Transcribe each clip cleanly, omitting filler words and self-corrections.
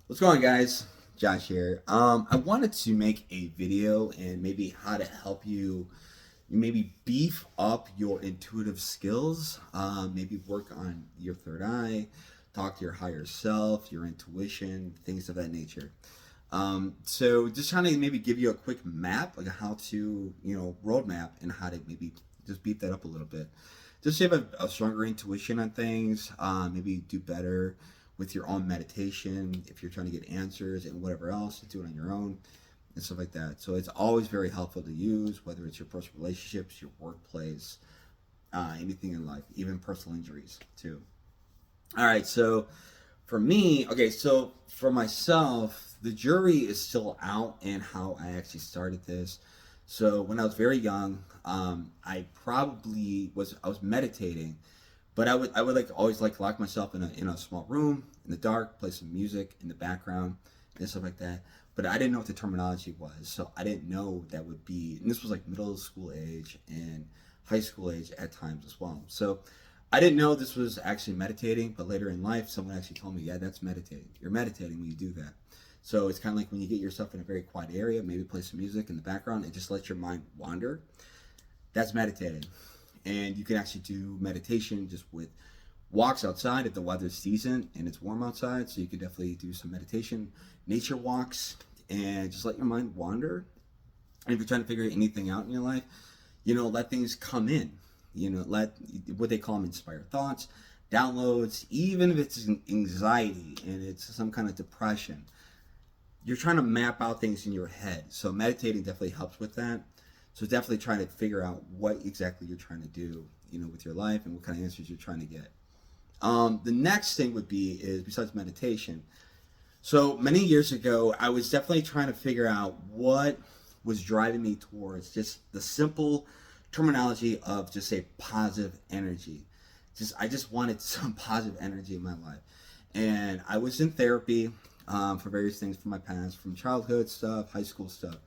What's going on, guys? Josh here. I wanted to make a video and maybe how to help you maybe beef up your intuitive skills. Maybe work on your third eye, talk to your higher self, your intuition, things of that nature. So just trying to maybe give you a quick map, like how to, roadmap and how to maybe just beef that up a little bit. Just so you have a stronger intuition on things, maybe do better with your own meditation if you're trying to get answers and whatever else, do it on your own and stuff like that. So it's always very helpful to use, whether it's your personal relationships, your workplace, anything in life, even personal injuries too. All right, so for me, okay, so for myself, the jury is still out in how I actually started this. So when I was very young, I was meditating, but I would like always like lock myself in a small room in the dark, play some music in the background and stuff like that. But I didn't know what the terminology was, so I didn't know that would be. And this was like middle school age and high school age at times as well. So I didn't know this was actually meditating, but later in life, someone actually told me, "Yeah, that's meditating. You're meditating when you do that." So it's kind of like when you get yourself in a very quiet area, maybe play some music in the background and just let your mind wander. That's meditating. And you can actually do meditation just with walks outside if the weather's decent and it's warm outside. So you can definitely do some meditation, nature walks, and just let your mind wander. And if you're trying to figure anything out in your life, let things come in. Let what they call them inspired thoughts, downloads, even if it's anxiety and it's some kind of depression. You're trying to map out things in your head. So meditating definitely helps with that. So definitely trying to figure out what exactly you're trying to do, with your life and what kind of answers you're trying to get. The next thing would be is besides meditation. So many years ago, I was definitely trying to figure out what was driving me towards just the simple terminology of just say positive energy. I just wanted some positive energy in my life, and I was in therapy for various things from my past, from childhood stuff, high school stuff.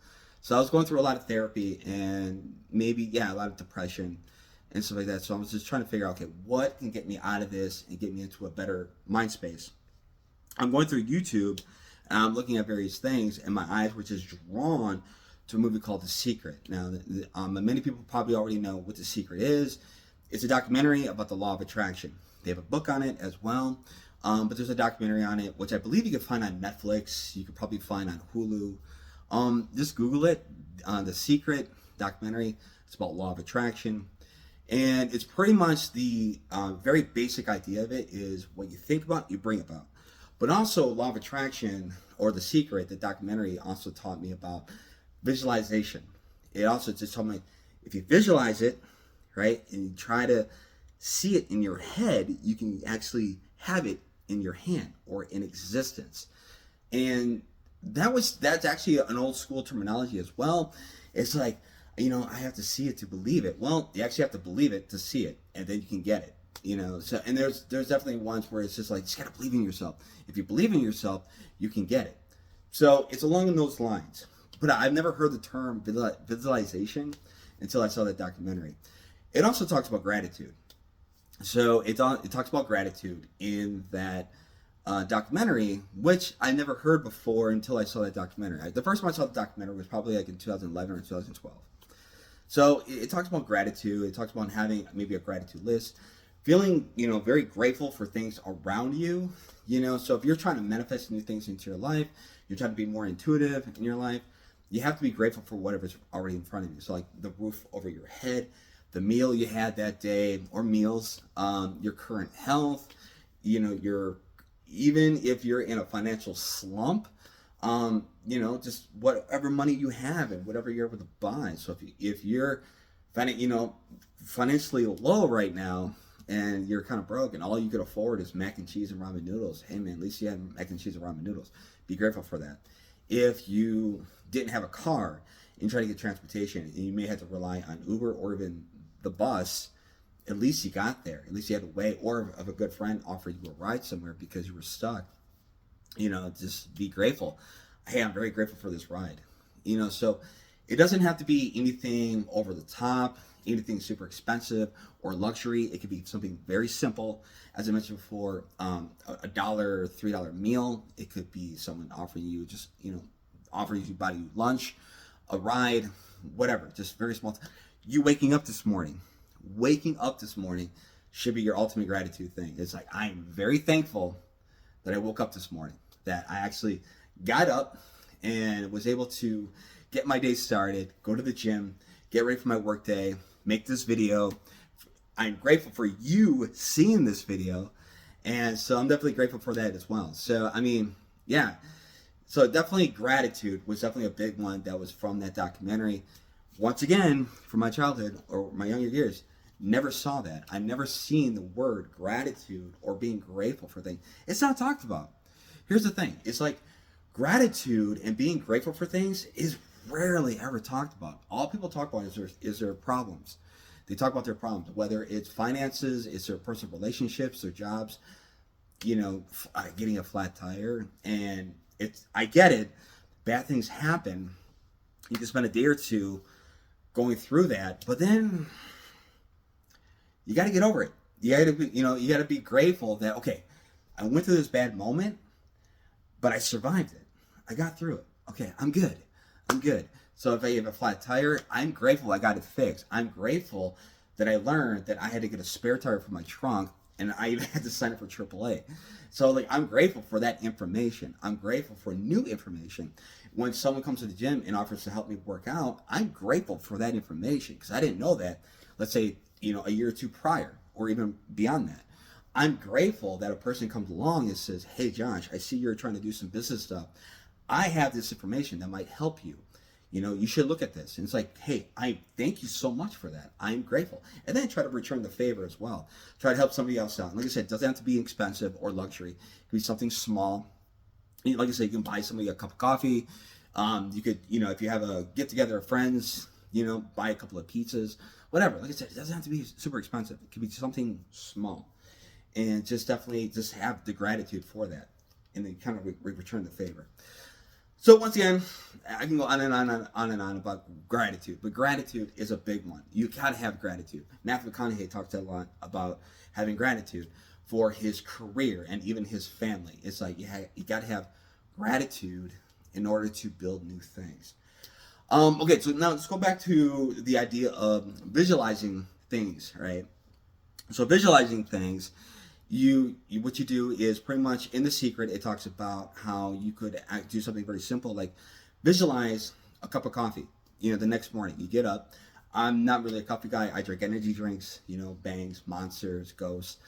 So I was going through a lot of therapy and maybe a lot of depression and stuff like that. So I was just trying to figure out, okay, what can get me out of this and get me into a better mind space. I'm going through YouTube and I'm looking at various things, and my eyes were just drawn to a movie called The Secret. Now, many people probably already know what The Secret is. It's a documentary about the law of attraction. They have a book on it as well, but there's a documentary on it, which I believe you can find on Netflix. You could probably find on Hulu. Just Google it, The Secret documentary. It's about law of attraction. And it's pretty much the very basic idea of it is what you think about, you bring about. But also, Law of Attraction or The Secret, the documentary also taught me about visualization. It also just told me if you visualize it, right, and you try to see it in your head, you can actually have it in your hand or in existence. And that's actually an old school terminology as well. It's like, I have to see it to believe it. Well, you actually have to believe it to see it, and then you can get it. So and there's definitely ones where it's just like you just gotta believe in yourself. If you believe in yourself, you can get it. So it's along those lines. But I've never heard the term visualization until I saw that documentary. It also talks about gratitude. So it talks about gratitude in that documentary, which I never heard before until I saw that documentary. The first time I saw the documentary was probably like in 2011 or 2012. So it talks about gratitude. It talks about having maybe a gratitude list, feeling very grateful for things around you. So if you're trying to manifest new things into your life, you're trying to be more intuitive in your life, you have to be grateful for whatever's already in front of you. So like the roof over your head, the meal you had that day or meals, your current health, your even if you're in a financial slump, just whatever money you have and whatever you're able to buy. So if you're financially low right now and you're kind of broke and all you could afford is mac and cheese and ramen noodles, hey man, at least you have mac and cheese and ramen noodles. Be grateful for that. If you didn't have a car and you try to get transportation and you may have to rely on Uber or even the bus, at least you got there. At least you had a way, or if a good friend offered you a ride somewhere because you were stuck. Just be grateful. Hey, I'm very grateful for this ride. So it doesn't have to be anything over the top. anything super expensive or luxury. It could be something very simple, as I mentioned before, a dollar, $3 meal. It could be someone offering you offering you buy you lunch, a ride, whatever. Just very small. You waking up this morning should be your ultimate gratitude thing. It's like, I'm very thankful that I woke up this morning, that I actually got up and was able to get my day started, go to the gym, get ready for my work day, make this video. I'm grateful for you seeing this video. And so I'm definitely grateful for that as well. So, I mean, yeah. So definitely gratitude was definitely a big one that was from that documentary. Once again, from my childhood or my younger years, never saw that. I never seen the word gratitude or being grateful for things. It's not talked about. Here's the thing. It's like gratitude and being grateful for things is rarely ever talked about. All people talk about is their problems. They talk about their problems, whether it's finances, it's their personal relationships, their jobs, getting a flat tire. And I get it. Bad things happen. You can spend a day or two going through that, but then you got to get over it. You got to be grateful that, okay, I went through this bad moment, but I survived it. I got through it. Okay, I'm good. So if I have a flat tire, I'm grateful I got it fixed. I'm grateful that I learned that I had to get a spare tire for my trunk, and I even had to sign up for AAA. So I'm grateful for that information. I'm grateful for new information. When someone comes to the gym and offers to help me work out, I'm grateful for that information because I didn't know that, let's say, a year or two prior or even beyond that. I'm grateful that a person comes along and says, hey, Josh, I see you're trying to do some business stuff. I have this information that might help you. You should look at this. And it's like, hey, I thank you so much for that. I'm grateful. And then try to return the favor as well. Try to help somebody else out. And like I said, it doesn't have to be expensive or luxury. It can be something small. Like I said, you can buy somebody a cup of coffee. You could, if you have a get together of friends, buy a couple of pizzas, whatever. Like I said, it doesn't have to be super expensive. It could be something small. And just definitely just have the gratitude for that. And then kind of return the favor. So once again, I can go on and on about gratitude, but gratitude is a big one. You gotta have gratitude. Matthew McConaughey talks a lot about having gratitude for his career and even his family. It's like you gotta have gratitude in order to build new things. Okay, so now let's go back to the idea of visualizing things, right? So visualizing things, what you do is pretty much in The Secret, it talks about how you could do something very simple, like visualize a cup of coffee. The next morning you get up. I'm not really a coffee guy. I drink energy drinks, Bangs, Monsters, Ghosts.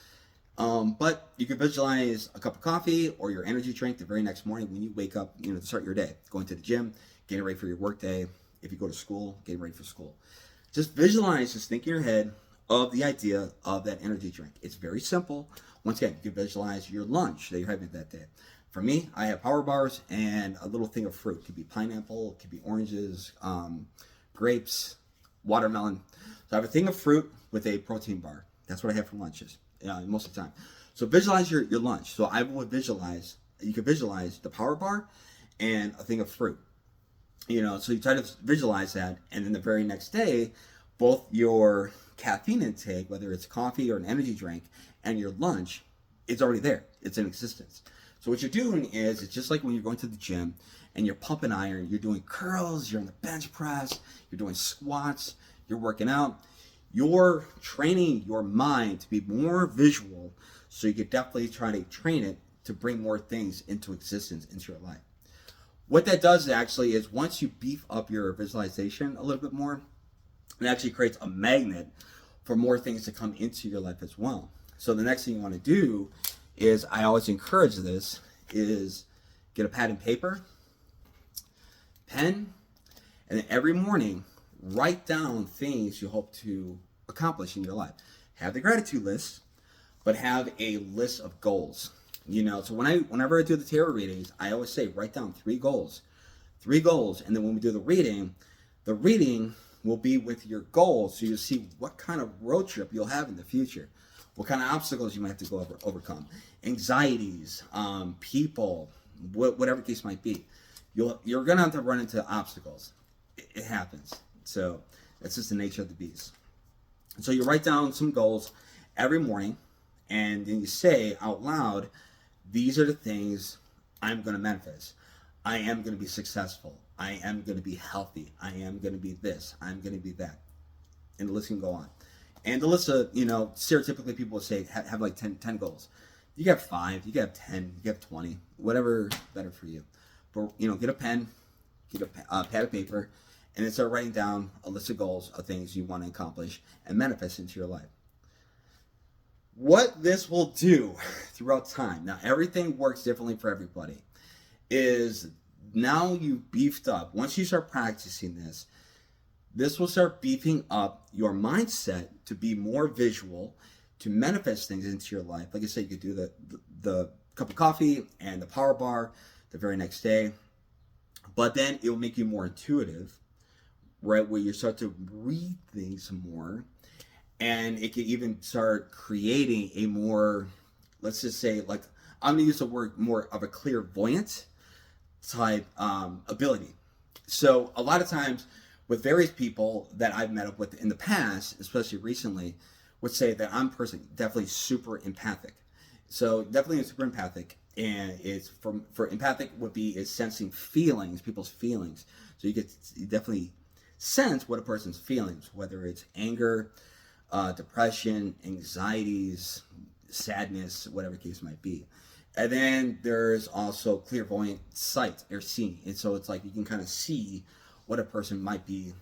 But you can visualize a cup of coffee or your energy drink the very next morning when you wake up, to start your day, going to the gym, getting ready for your work day. If you go to school, getting ready for school. Just visualize, just think in your head of the idea of that energy drink. It's very simple. Once again, you can visualize your lunch that you're having that day. For me, I have power bars and a little thing of fruit. It could be pineapple, it could be oranges, grapes, watermelon. So I have a thing of fruit with a protein bar. That's what I have for lunches most of the time. So visualize your lunch. So I would visualize, you could visualize the power bar and a thing of fruit. So you try to visualize that, and then the very next day, both your caffeine intake, whether it's coffee or an energy drink, and your lunch, it's already there. It's in existence. So what you're doing is, it's just like when you're going to the gym and you're pumping iron, you're doing curls, you're on the bench press, you're doing squats, you're working out. You're training your mind to be more visual, so you could definitely try to train it to bring more things into existence into your life. What that does actually is, once you beef up your visualization a little bit more, it actually creates a magnet for more things to come into your life as well. So the next thing you want to do is, I always encourage this, is get a pad and paper, pen, and then every morning write down things you hope to accomplish in your life. Have the gratitude list, but have a list of goals. So whenever I do the tarot readings, I always say write down 3 goals, and then when we do the reading will be with your goals, so you'll see what kind of road trip you'll have in the future, what kind of obstacles you might have to go overcome, anxieties, people, whatever the case might be. You're gonna have to run into obstacles. It happens. So that's just the nature of the beast. So you write down some goals every morning, and then you say out loud, these are the things I'm going to manifest. I am going to be successful. I am going to be healthy. I am going to be this. I'm going to be that. And the list can go on. And the list of, stereotypically people would say have like 10 goals. You got 5, you got 10, you got 20, whatever better for you. But, get a pen, get a pad of paper, and then start writing down a list of goals of things you want to accomplish and manifest into your life. What this will do throughout time, now everything works differently for everybody, is now you beefed up. Once you start practicing this will start beefing up your mindset to be more visual, to manifest things into your life. Like I said, you could do the cup of coffee and the power bar the very next day, but then it will make you more intuitive, right? Where you start to read things more, and it can even start creating a more, let's just say, like, I'm gonna use the word more of a clairvoyant type ability. So a lot of times with various people that I've met up with in the past, especially recently, would say that I'm personally definitely super empathic. So definitely super empathic, and it's for empathic would be is sensing feelings, people's feelings. So you definitely sense what a person's feelings, whether it's anger, depression, anxieties, sadness, whatever case might be. And then there's also clairvoyant sight or seeing. And so it's like you can kind of see what a person might be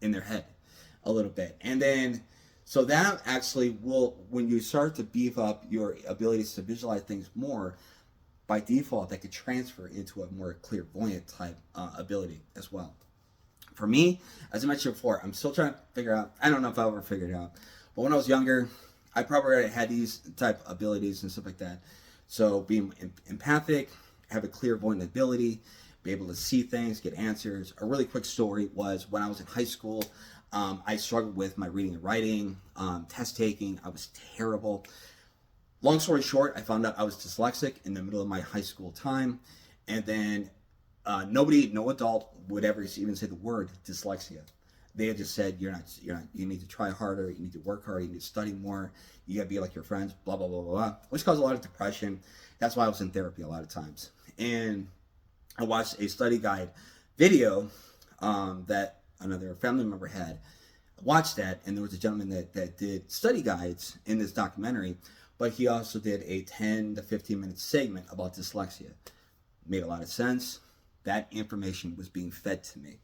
in their head a little bit. And then, so that actually will, when you start to beef up your abilities to visualize things more, by default, that could transfer into a more clairvoyant type ability as well. For me, as I mentioned before, I'm still trying to figure out, I don't know if I'll ever figure it out, but when I was younger, I probably already had these type abilities and stuff like that. So being empathic, have a clairvoyant ability, be able to see things, get answers. A really quick story was when I was in high school, I struggled with my reading and writing, test taking. I was terrible. Long story short, I found out I was dyslexic in the middle of my high school time. And then no adult would ever even say the word dyslexia. They had just said, you're not, you need to try harder, you need to work harder, you need to study more, you gotta be like your friends, blah, blah, blah, blah, blah, which caused a lot of depression. That's why I was in therapy a lot of times. And I watched a study guide video that another family member had. I watched that, and there was a gentleman that did study guides in this documentary, but he also did a 10 to 15 minute segment about dyslexia. Made a lot of sense. That information was being fed to me.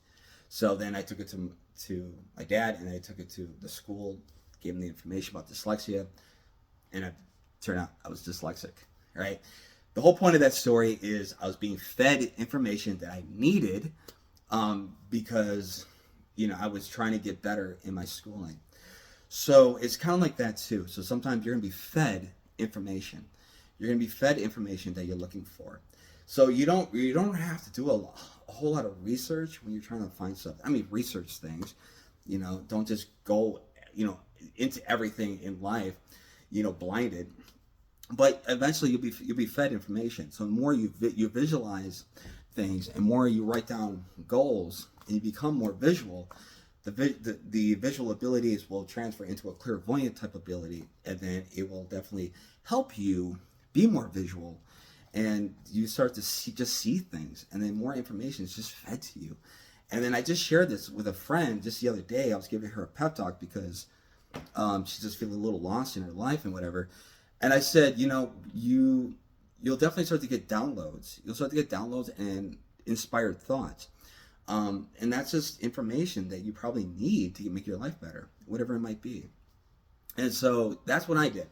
So then I took it to my dad, and I took it to the school, gave him the information about dyslexia, and it turned out I was dyslexic, right? The whole point of that story is I was being fed information that I needed because, I was trying to get better in my schooling. So it's kind of like that too. So sometimes you're going to be fed information. You're going to be fed information that you're looking for. So you don't have to do a whole lot of research when you're trying to find stuff. I mean, research things. Don't just go, into everything in life, blinded. But eventually you'll be fed information. So the more you visualize things, and more you write down goals, and you become more visual, the visual abilities will transfer into a clairvoyant type ability, and then it will definitely help you be more visual, and you start to see things, and then more information is just fed to you. And then I just shared this with a friend just the other day. I was giving her a pep talk because she's just feeling a little lost in her life and whatever. And I said, you'll definitely start to get downloads. You'll start to get downloads and inspired thoughts. And that's just information that you probably need to make your life better, whatever it might be. And so that's what I did.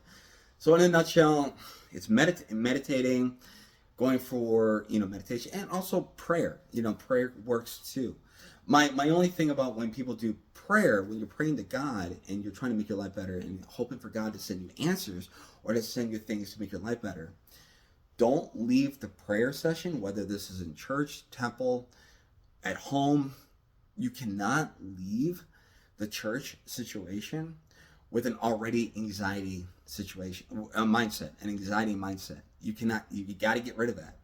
So in a nutshell, it's meditating, going for, meditation, and also prayer. Prayer works too. My only thing about when people do prayer, when you're praying to God and you're trying to make your life better and hoping for God to send you answers or to send you things to make your life better, don't leave the prayer session, whether this is in church, temple, at home. You cannot leave the church situation with an already anxiety situation, a mindset, an anxiety mindset. You cannot, you got to get rid of that.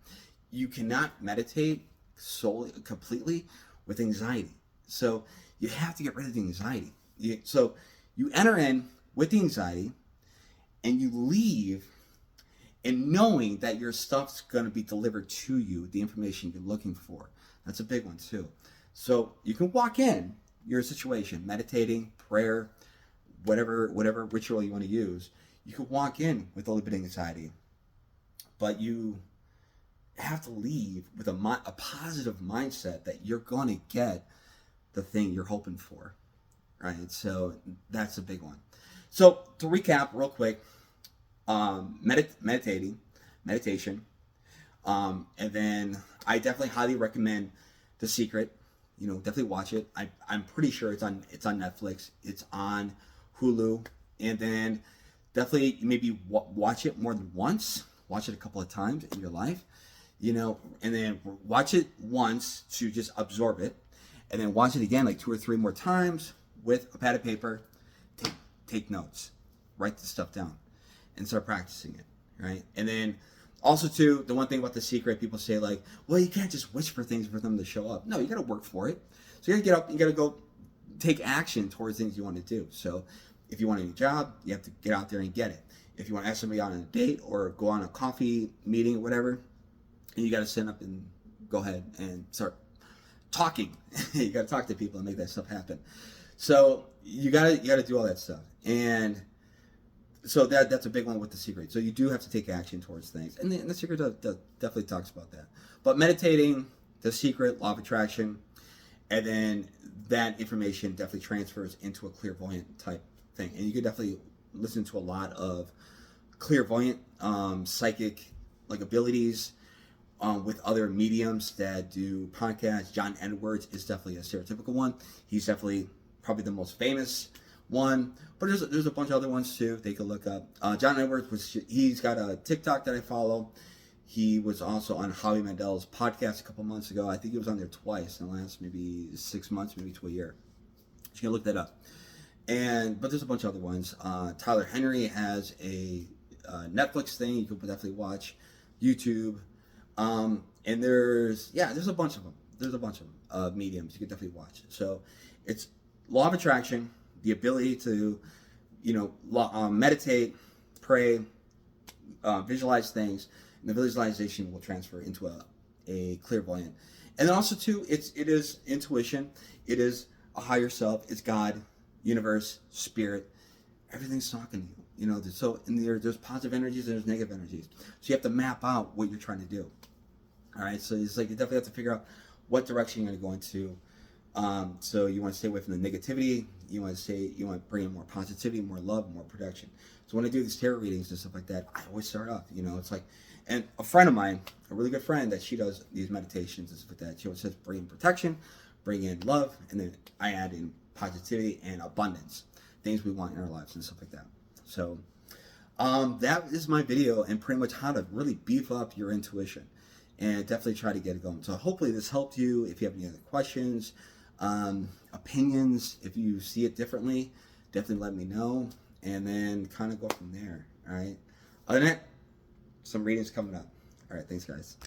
You cannot meditate completely with anxiety. So you have to get rid of the anxiety. You enter in with the anxiety and you leave and knowing that your stuff's going to be delivered to you, the information you're looking for. That's a big one too. So you can walk in your situation, meditating, prayer, whatever ritual you want to use. You can walk in with a little bit of anxiety, but you have to leave with a positive mindset that you're going to get the thing you're hoping for, right? So that's a big one. So to recap real quick, meditation, and then I definitely highly recommend The Secret. You know, definitely watch it. I'm pretty sure it's on Netflix. It's on Hulu, and then definitely maybe watch it more than once. Watch it a couple of times in your life, you know, and then watch it once to just absorb it, and then watch it again like 2 or 3 more times with a pad of paper. Take notes, write the stuff down, and start practicing it, right? And then also too, the one thing about The Secret, people say like, well, you can't just wish for things for them to show up. No, you got to work for it. So you got to get up, you got to go take action towards things you want to do. So if you want a new job, you have to get out there and get it. If you want to ask somebody on a date or go on a coffee meeting or whatever, and you got to stand up and go ahead and start talking. You got to talk to people and make that stuff happen. So you got to do all that stuff. And so that's a big one with The Secret. So you do have to take action towards things. And the Secret definitely talks about that. But meditating, The Secret, Law of Attraction, and then that information definitely transfers into a clairvoyant type thing. And you can definitely listen to a lot of clairvoyant, psychic like abilities with other mediums that do podcasts. John Edwards is definitely a stereotypical one. He's definitely probably the most famous one, but there's a bunch of other ones too they could look up. John Edwards he's got a TikTok that I follow. He was also on Howie Mandel's podcast a couple months ago. I think he was on there twice in the last maybe 6 months, maybe to a year. You can look that up. But there's a bunch of other ones. Tyler Henry has a Netflix thing you could definitely watch. YouTube, and there's a bunch of them. There's a bunch of mediums you could definitely watch. So it's Law of Attraction, the ability to, meditate, pray, visualize things, and the visualization will transfer into a clairvoyant. And then also too, it is intuition. It is a higher self. It's God, universe, spirit. Everything's talking to you. You know, so there's positive energies and there's negative energies. So you have to map out what you're trying to do. All right. So it's like you definitely have to figure out what direction you're going to go into. So you want to stay away from the negativity. You want to bring in more positivity, more love, more production. So when I do these tarot readings and stuff like that, I always start off, it's like, and a friend of mine, a really good friend, that she does these meditations and stuff like that. She always says, bring in protection, bring in love, and then I add in positivity and abundance, things we want in our lives and stuff like that. So that is my video and pretty much how to really beef up your intuition and definitely try to get it going. So hopefully this helped you. If you have any other questions, opinions, if you see it differently, definitely let me know and then kind of go from there. All right. Other than that, some readings coming up. All right. Thanks, guys.